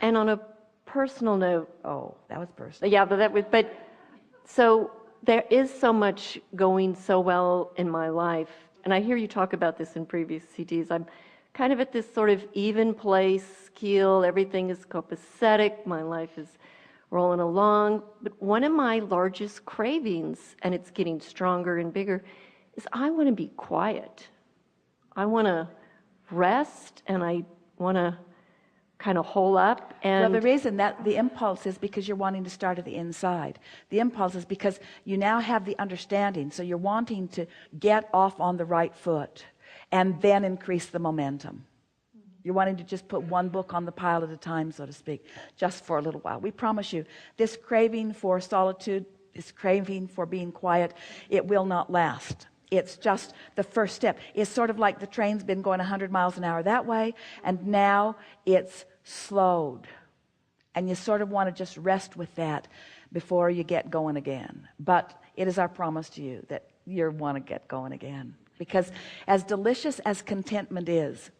And on a personal note, That was personal. yeah, but so there is so much going so well in my life, and I hear you talk about this in previous CDs. I'm kind of at this sort of even place, keel, everything is copacetic, my life is rolling along, but one of my largest cravings, and it's getting stronger and bigger, is I want to be quiet. I want to rest, and I want to kind of hole up. And well, the reason that the impulse is because you're wanting to start at the inside. The impulse is because you now have the understanding, so you're wanting to get off on the right foot and then increase the momentum. You're wanting to just put one book on the pile at a time, so to speak, just for a little while. We promise you, this craving for solitude, this craving for being quiet, it will not last. It's just the first step. It's sort of like the train's been going 100 miles an hour that way, and now it's slowed. And you sort of want to just rest with that before you get going again. But it is our promise to you that you want to get going again. Because as delicious as contentment is,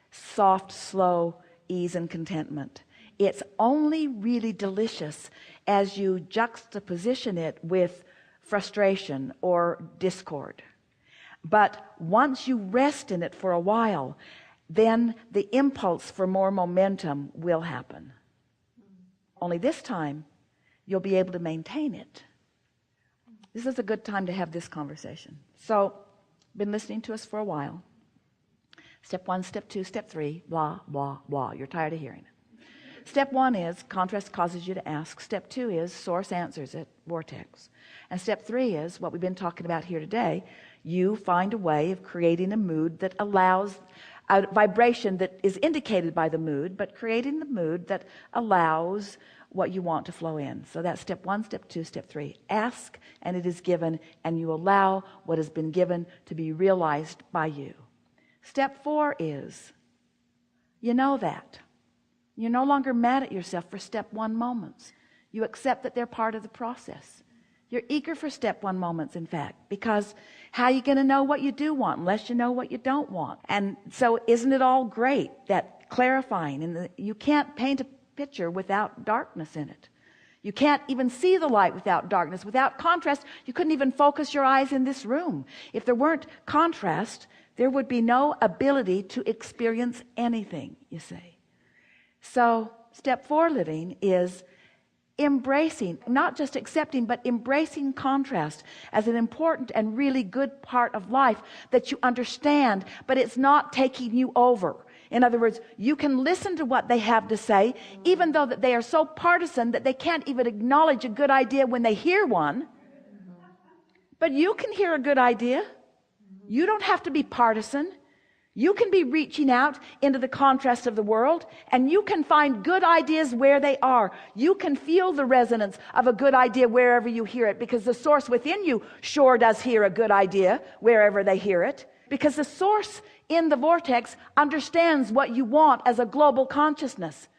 soft, slow ease and contentment, it's only really delicious as you juxtaposition it with frustration or discord. But once you rest in it for a while, then the impulse for more momentum will happen. Only this time, you'll be able to maintain it. This is a good time to have this conversation. So, been listening to us for a while. Step 1, step 2, step 3, blah, blah, blah. You're tired of hearing it. Step 1 is contrast causes you to ask. Step 2 is source answers it, vortex. And step 3 is what we've been talking about here today. You find a way of creating a mood that allows a vibration that is indicated by the mood, but creating the mood that allows what you want to flow in. So that's step 1, step 2, step 3. Ask and it is given, and you allow what has been given to be realized by you. Step 4 is, you know that. You're no longer mad at yourself for step 1 moments. You accept that they're part of the process. You're eager for step 1 moments, in fact, because how are you going to know what you do want unless you know what you don't want? And so isn't it all great, that clarifying? And you can't paint a picture without darkness in it. You can't even see the light without darkness. Without contrast, you couldn't even focus your eyes in this room. If there weren't contrast, there would be no ability to experience anything, you see. So step 4 living is embracing, not just accepting, but embracing contrast as an important and really good part of life that you understand, but it's not taking you over. In other words, you can listen to what they have to say, even though that they are so partisan that they can't even acknowledge a good idea when they hear one. But you can hear a good idea. You don't have to be partisan. You can be reaching out into the contrast of the world, and you can find good ideas where they are. You can feel the resonance of a good idea wherever you hear it, because the source within you sure does hear a good idea wherever they hear it, because the source in the vortex understands what you want as a global consciousness,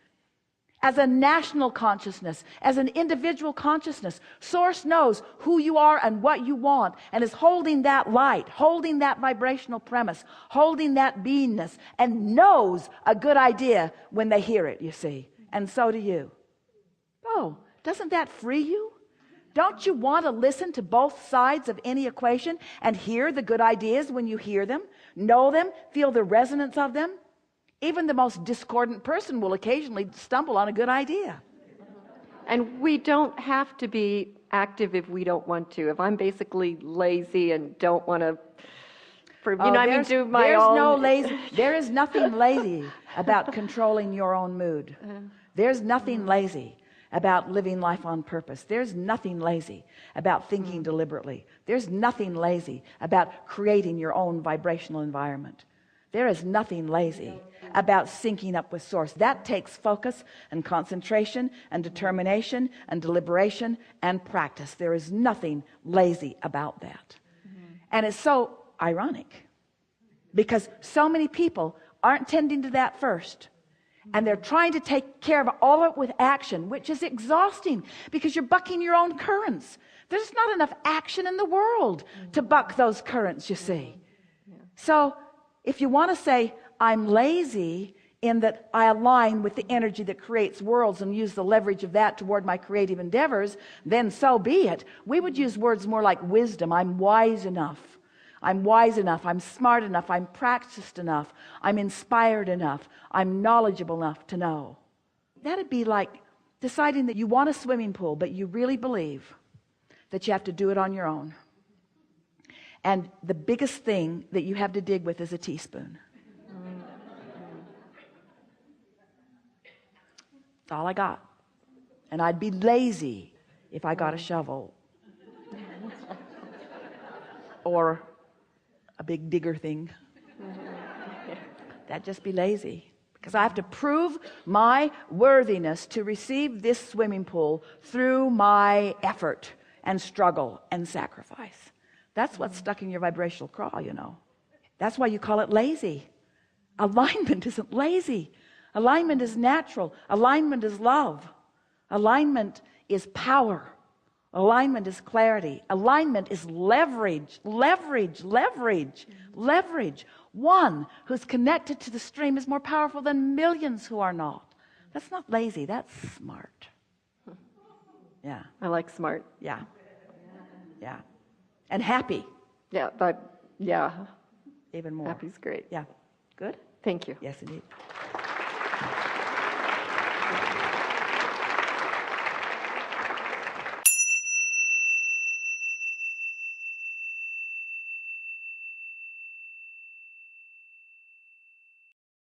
as a national consciousness, as an individual consciousness. Source knows who you are and what you want, and is holding that light, holding that vibrational premise, holding that beingness, and knows a good idea when they hear it, you see. And so do you. Oh, doesn't that free you? Don't you want to listen to both sides of any equation and hear the good ideas when you hear them, know them, feel the resonance of them? Even the most discordant person will occasionally stumble on a good idea. And we don't have to be active if we don't want to. If I'm basically lazy and don't want to, do my own. There is nothing lazy about controlling your own mood. There's nothing lazy about living life on purpose. There's nothing lazy about thinking deliberately. There's nothing lazy about creating your own vibrational environment. There is nothing lazy about syncing up with source. That takes focus and concentration and determination and deliberation and practice. There is nothing lazy about that. And it's so ironic because so many people aren't tending to that first. And they're trying to take care of all of it with action, which is exhausting because you're bucking your own currents. There's not enough action in the world to buck those currents, you see. So if you want to say, I'm lazy in that I align with the energy that creates worlds and use the leverage of that toward my creative endeavors, then so be it. We would use words more like wisdom. I'm wise enough. I'm wise enough. I'm smart enough. I'm practiced enough. I'm inspired enough. I'm knowledgeable enough to know. That'd be like deciding that you want a swimming pool, but you really believe that you have to do it on your own. And the biggest thing that you have to dig with is a teaspoon. That's all I got. And I'd be lazy if I got a shovel or a big digger thing. That'd just be lazy, because I have to prove my worthiness to receive this swimming pool through my effort and struggle and sacrifice. That's what's stuck in your vibrational crawl, you know. That's why you call it lazy. Alignment isn't lazy. Alignment is natural. Alignment is love. Alignment is power. Alignment is clarity. Alignment is leverage, leverage, leverage, leverage. One who's connected to the stream is more powerful than millions who are not. That's not lazy, that's smart. Yeah. I like smart. Yeah. Yeah. And happy. Yeah, but yeah, Even more. happy's great. Yeah. Good? Thank you. Yes, indeed.